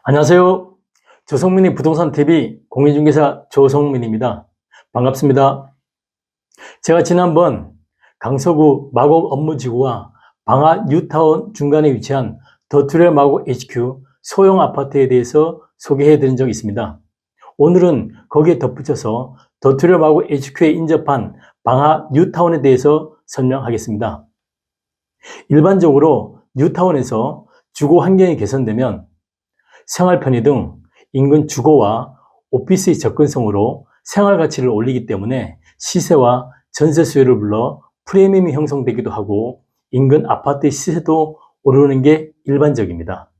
안녕하세요. 조성민의 부동산TV 공인중개사 조성민입니다. 반갑습니다. 제가 지난번 강서구 마곡 업무지구와 방화 뉴타운 중간에 위치한 더트레 마곡 HQ 소형 아파트에 대해서 소개해 드린 적이 있습니다. 오늘은 거기에 덧붙여서 더트레 마곡 HQ에 인접한 방화 뉴타운에 대해서 설명하겠습니다. 일반적으로 뉴타운에서 주거 환경이 개선되면 생활 편의 등 인근 주거와 오피스의 접근성으로 생활 가치를 올리기 때문에 시세와 전세 수요를 불러 프리미엄이 형성되기도 하고 인근 아파트의 시세도 오르는 게 일반적입니다.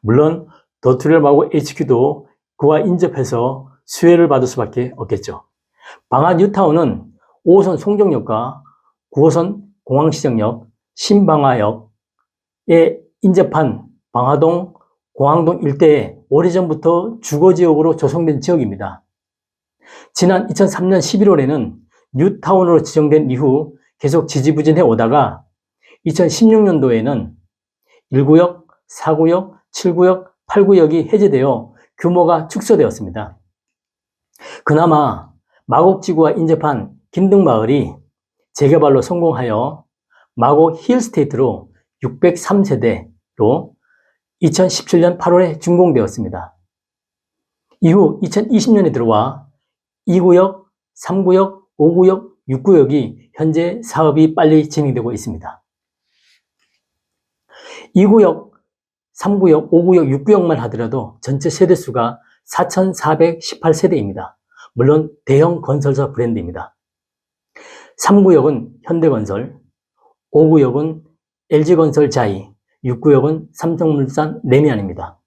물론 더트레 마곡 HQ도 그와 인접해서 수혜를 받을 수밖에 없겠죠. 방화 뉴타운은 5호선 송정역과 9호선 공항시정역, 신방화역에 인접한 방화동, 공항동 일대에 오래전부터 주거지역으로 조성된 지역입니다. 지난 2003년 11월에는 뉴타운으로 지정된 이후 계속 지지부진해 오다가 2016년도에는 1구역, 4구역, 7구역, 8구역이 해제되어 규모가 축소되었습니다. 그나마 마곡지구와 인접한 김등마을이 재개발로 성공하여 마곡 힐스테이트로 603세대로 2017년 8월에 준공되었습니다. 이후 2020년에 들어와 2구역, 3구역, 5구역, 6구역이 현재 사업이 빨리 진행되고 있습니다. 2구역, 3구역, 5구역, 6구역만 하더라도 전체 세대수가 4,418세대입니다. 물론 대형 건설사 브랜드입니다. 3구역은 현대건설, 5구역은 LG건설 자이, 6구역은 삼성물산 레미안입니다.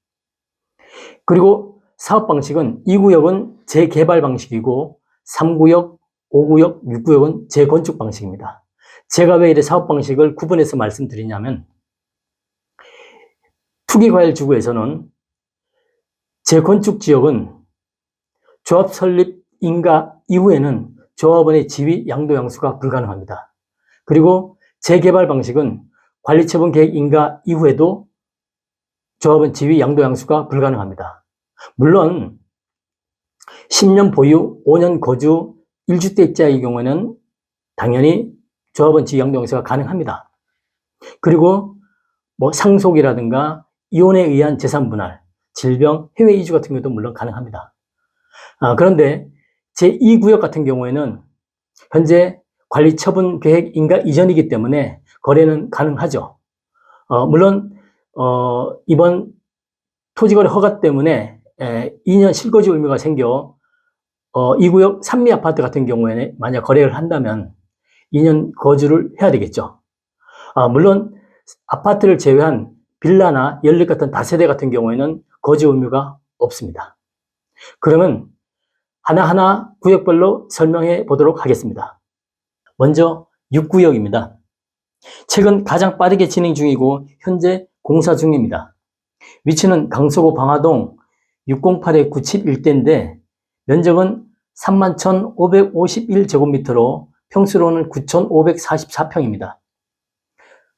그리고 사업 방식은 2구역은 재개발 방식이고 3구역, 5구역, 6구역은 재건축 방식입니다. 제가 왜 이래 사업 방식을 구분해서 말씀드리냐면 투기과열지구에서는 재건축 지역은 조합 설립 인가 이후에는 조합원의 지위 양도 양수가 불가능합니다. 그리고 재개발 방식은 관리처분 계획 인가 이후에도 조합원 지위 양도 양수가 불가능합니다. 물론 10년 보유, 5년 거주, 1주택자의 경우에는 당연히 조합원 지위 양도 양수가 가능합니다. 그리고 상속이라든가 이혼에 의한 재산 분할, 질병, 해외 이주 같은 경우도 물론 가능합니다. 그런데 제2구역 같은 경우에는 현재 관리처분 계획 인가 이전이기 때문에 거래는 가능하죠. 물론 이번 토지거래 허가 때문에 2년 실거주 의무가 생겨 2구역 산미 아파트 같은 경우에는 만약 거래를 한다면 2년 거주를 해야 되겠죠. 물론 아파트를 제외한 빌라나 연립 같은 다세대 같은 경우에는 거주 의무가 없습니다. 그러면 하나하나 구역별로 설명해 보도록 하겠습니다. 먼저 6구역입니다. 최근 가장 빠르게 진행 중이고 현재 공사 중입니다. 위치는 강서구 방화동 608-97 일대인데 면적은 31,551제곱미터로 평수로는 9,544평입니다.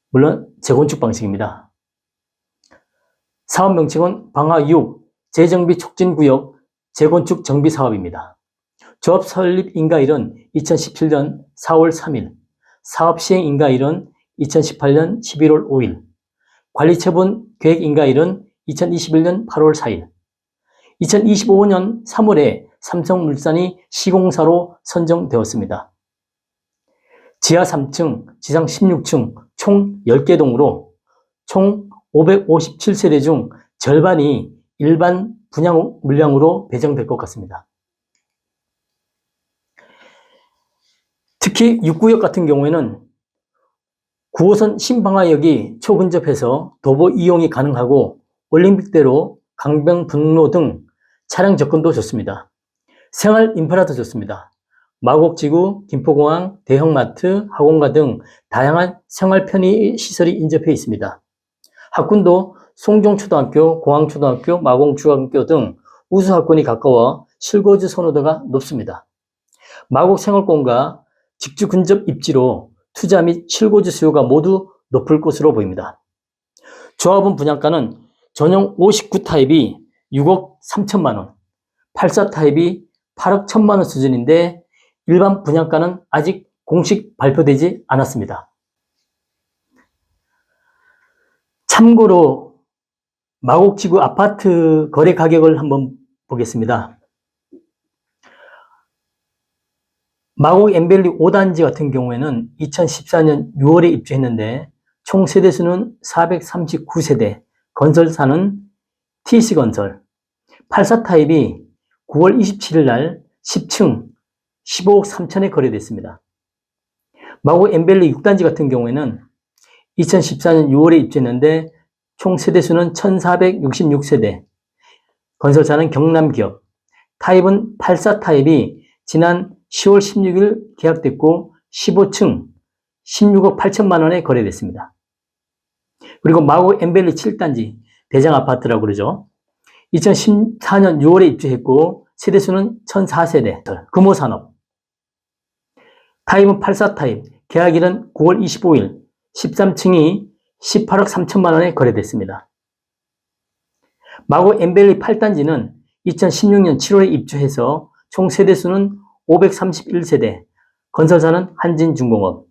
물론 재건축 방식입니다. 사업 명칭은 방화 6 재정비 촉진구역 재건축 정비 사업입니다. 조합 설립 인가일은 2017년 4월 3일, 사업 시행 인가일은 2018년 11월 5일, 관리처분 계획 인가일은 2021년 8월 4일, 2025년 3월에 삼성물산이 시공사로 선정되었습니다. 지하 3층, 지상 16층 총 10개 동으로 총 557세대 중 절반이 일반 분양 물량으로 배정될 것 같습니다. 특히 6구역 같은 경우에는 9호선 신방화역이 초근접해서 도보 이용이 가능하고 올림픽대로 강변북로 등 차량 접근도 좋습니다. 생활 인프라도 좋습니다. 마곡지구, 김포공항, 대형마트, 학원가 등 다양한 생활 편의 시설이 인접해 있습니다. 학군도 송정초등학교, 공항초등학교, 마곡중학교 등 우수 학군이 가까워 실거주 선호도가 높습니다. 마곡 생활권과 직주 근접 입지로 투자 및 실거주 수요가 모두 높을 것으로 보입니다. 조합원 분양가는 전용 59타입이 6억 3천만 원, 84 타입이 8억 1천만 원 수준인데 일반 분양가는 아직 공식 발표되지 않았습니다. 참고로 마곡지구 아파트 거래 가격을 한번 보겠습니다. 마곡 엠벨리 5단지 같은 경우에는 2014년 6월에 입주했는데 총 세대수는 439세대, 건설사는 TC건설, 84 타입이 9월 27일 날 10층 15억 3천에 거래됐습니다. 마곡 엠벨리 6단지 같은 경우에는 2014년 6월에 입주했는데 총 세대수는 1466세대, 건설사는 경남기업, 타입은 84 타입이 지난 10월 16일 계약됐고 15층 16억 8천만 원에 거래됐습니다. 그리고 마곡 엠벨리 7단지 대장아파트라고 그러죠. 2014년 6월에 입주했고 세대수는 1004세대, 금호산업, 타입은 84 타입, 계약일은 9월 25일, 13층이 18억 3천만 원에 거래됐습니다. 마곡 엠벨리 8단지는 2016년 7월에 입주해서 총 세대수는 531세대, 건설사는 한진중공업,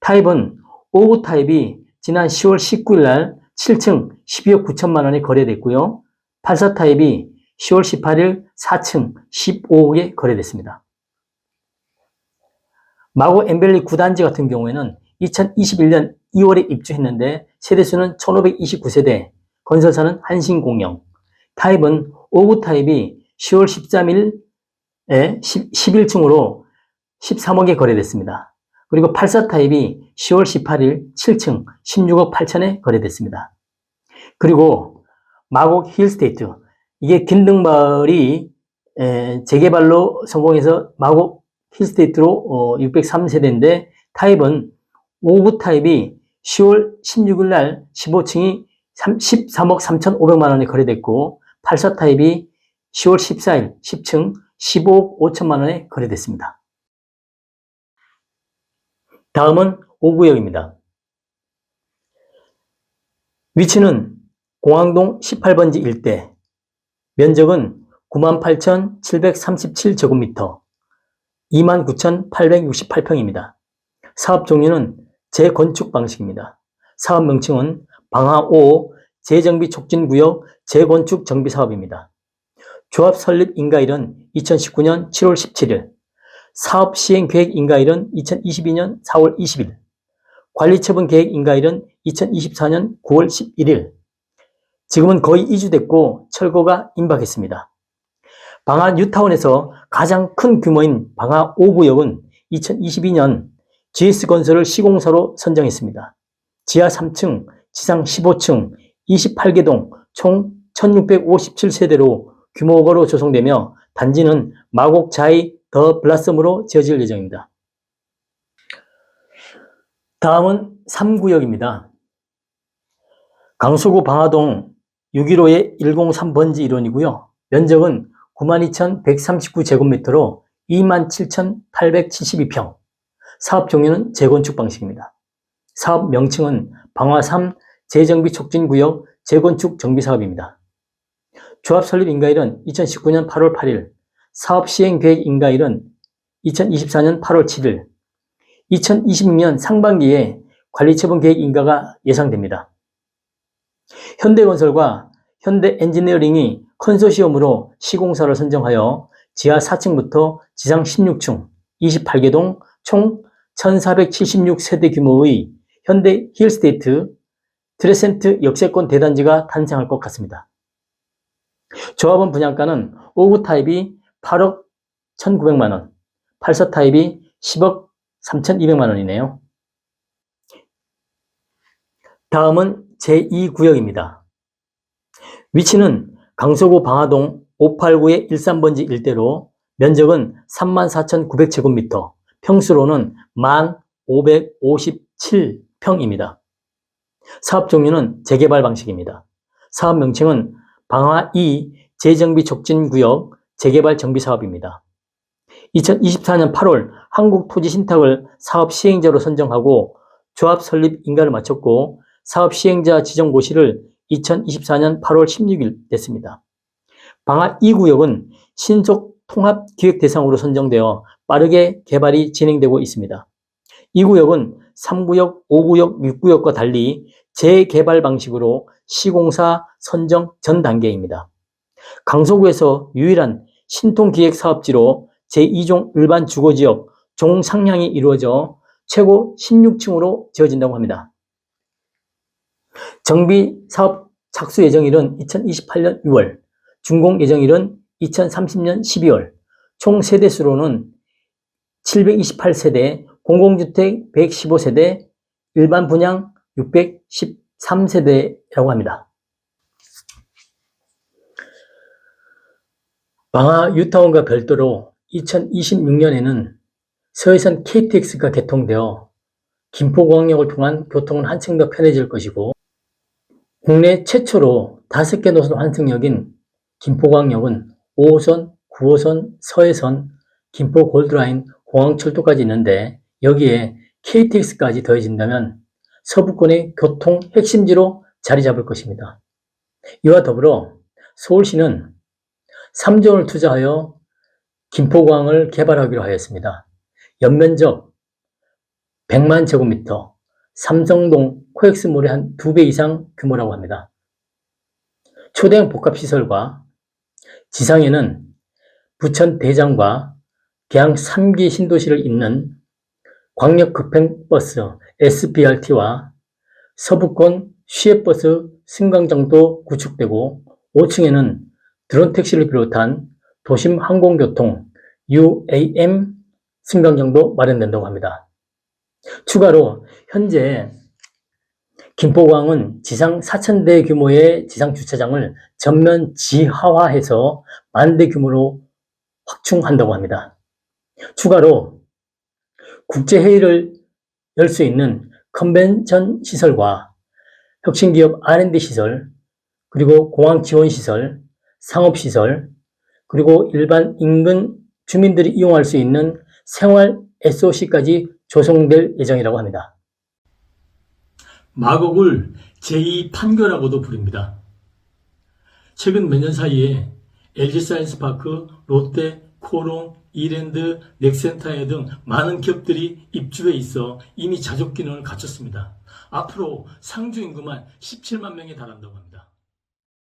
타입은 59 타입이 지난 10월 19일 날 7층 12억 9천만 원에 거래됐고요. 84 타입이 10월 18일 4층 15억에 거래됐습니다. 마곡 엠벨리 9단지 같은 경우에는 2021년 2월에 입주했는데 세대수는 1529세대, 건설사는 한신공영, 타입은 59 타입이 10월 13일에 11층으로 13억에 거래됐습니다. 그리고 84 타입이 10월 18일 7층 16억 8천에 거래됐습니다. 그리고 마곡 힐스테이트, 이게 긴등마을이 재개발로 성공해서 마곡 힐스테이트로 603세대인데 타입은 59 타입이 10월 16일 날 15층이 13억 3,500만 원에 거래됐고 84 타입이 10월 14일 10층 15억 5천만 원에 거래됐습니다. 다음은 5구역입니다. 위치는 공항동 18번지 일대, 면적은 98,737제곱미터, 29,868평입니다. 사업 종류는 재건축 방식입니다. 사업 명칭은 방화5 재정비 촉진구역 재건축 정비 사업입니다. 조합 설립 인가일은 2019년 7월 17일, 사업 시행 계획 인가일은 2022년 4월 20일, 관리 처분 계획 인가일은 2024년 9월 11일. 지금은 거의 이주됐고 철거가 임박했습니다. 방화 뉴타운에서 가장 큰 규모인 방화 5구역은 2022년 GS건설을 시공사로 선정했습니다. 지하 3층, 지상 15층, 28개 동 총 1657세대로 규모가로 조성되며 단지는 마곡 자이 더 블라썸으로 지어질 예정입니다. 다음은 3구역입니다. 강서구 방화동 615의 103번지 일원이고요. 면적은 92,139제곱미터로 27,872평. 사업 종류는 재건축 방식입니다. 사업 명칭은 방화3 재정비 촉진구역 재건축 정비사업입니다. 조합 설립 인가일은 2019년 8월 8일, 사업 시행 계획 인가일은 2024년 8월 7일, 2026년 상반기에 관리처분 계획 인가가 예상됩니다. 현대건설과 현대엔지니어링이 컨소시엄으로 시공사를 선정하여 지하 4층부터 지상 16층 28개 동 총 1476세대 규모의 현대 힐스테이트 트레센트 역세권 대단지가 탄생할 것 같습니다. 조합원 분양가는 59 타입이 8억 1,900만 원, 84 타입이 10억 3,200만 원이네요. 다음은 제2구역입니다. 위치는 강서구 방화동 589의 13번지 일대로 면적은 34,900제곱미터, 평수로는 1,557평입니다. 사업 종류는 재개발 방식입니다. 사업 명칭은 방화2 재정비 촉진구역 재개발 정비사업입니다. 2024년 8월 한국토지신탁을 사업 시행자로 선정하고 조합 설립 인가를 마쳤고 사업 시행자 지정 고시를 2024년 8월 16일 냈습니다. 방화 2구역은 신속 통합 기획 대상으로 선정되어 빠르게 개발이 진행되고 있습니다. 2구역은 3구역, 5구역, 6구역과 달리 재개발 방식으로 시공사 선정 전 단계입니다. 강서구에서 유일한 신통기획 사업지로 제2종 일반 주거지역 종상향이 이루어져 최고 16층으로 지어진다고 합니다. 정비 사업 착수 예정일은 2028년 6월, 준공 예정일은 2030년 12월, 총 세대수로는 728세대, 공공주택 115세대, 일반 분양 613세대라고 합니다. 방화 뉴타운과 별도로 2026년에는 서해선 KTX가 개통되어 김포공항역을 통한 교통은 한층 더 편해질 것이고, 국내 최초로 5개 노선 환승역인 김포공항역은 5호선, 9호선, 서해선, 김포 골드라인, 공항철도까지 있는데 여기에 KTX까지 더해진다면 서부권의 교통 핵심지로 자리 잡을 것입니다. 이와 더불어 서울시는 3조 원을 투자하여 김포공항을 개발하기로 하였습니다. 연면적 100만 제곱미터, 삼성동 코엑스몰의 한 2배 이상 규모라고 합니다. 초대형 복합시설과 지상에는 부천 대장과 계양 3기 신도시를 잇는 광역급행버스 SBRT와 서부권 시외버스 승강장도 구축되고 5층에는 드론택시를 비롯한 도심 항공교통 UAM 승강장도 마련된다고 합니다. 추가로 현재 김포공항은 지상 4,000대 규모의 지상 주차장을 전면 지하화해서 10,000대 규모로 확충한다고 합니다. 추가로 국제회의를 열 수 있는 컨벤션 시설과 혁신기업 R&D 시설, 그리고 공항 지원 시설, 상업시설, 그리고 일반 인근 주민들이 이용할 수 있는 생활 SOC까지 조성될 예정이라고 합니다. 마곡을 제2판교라고도 부릅니다. 최근 몇 년 사이에 LG사이언스파크, 롯데, 코롱, 이랜드, 넥센타이어 등 많은 기업들이 입주해 있어 이미 자족 기능을 갖췄습니다. 앞으로 상주 인구만 17만 명에 달한다고 합니다.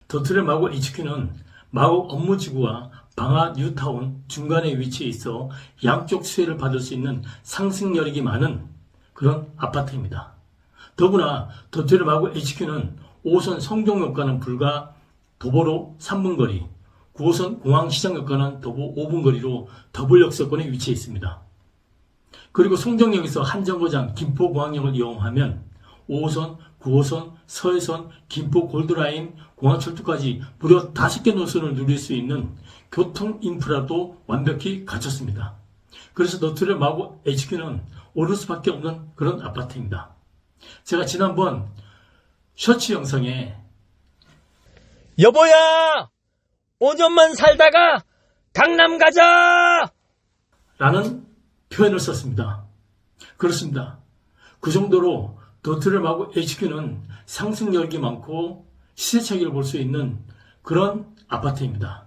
더트레 마곡 HQ는 마곡 업무지구와 방화 뉴타운 중간에 위치해 있어 양쪽 수혜를 받을 수 있는 상승여력이 많은 그런 아파트입니다. 더구나 더트레 마곡 HQ는 5호선 성종역과는 불과 도보로 3분 거리, 9호선 공항시장역과는 도보 5분 거리로 더블역세권에 위치해 있습니다. 그리고 송정역에서 한정거장 김포공항역을 이용하면 5호선, 9호선, 서해선, 김포 골드라인, 공항철도까지 무려 5개 노선을 누릴 수 있는 교통 인프라도 완벽히 갖췄습니다. 그래서 더트레 마곡 HQ는 오를 수밖에 없는 그런 아파트입니다. 제가 지난번 셔츠 영상에 여보야! 5년만 살다가 강남 가자! 라는 표현을 썼습니다. 그렇습니다. 그 정도로 더트레 마곡 HQ는 상승력이 많고 시세 차익을 볼 수 있는 그런 아파트입니다.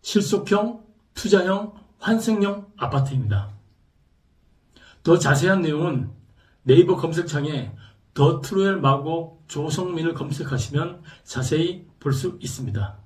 실속형, 투자형, 환승형 아파트입니다. 더 자세한 내용은 네이버 검색창에 더트레 마곡 조성민을 검색하시면 자세히 볼 수 있습니다.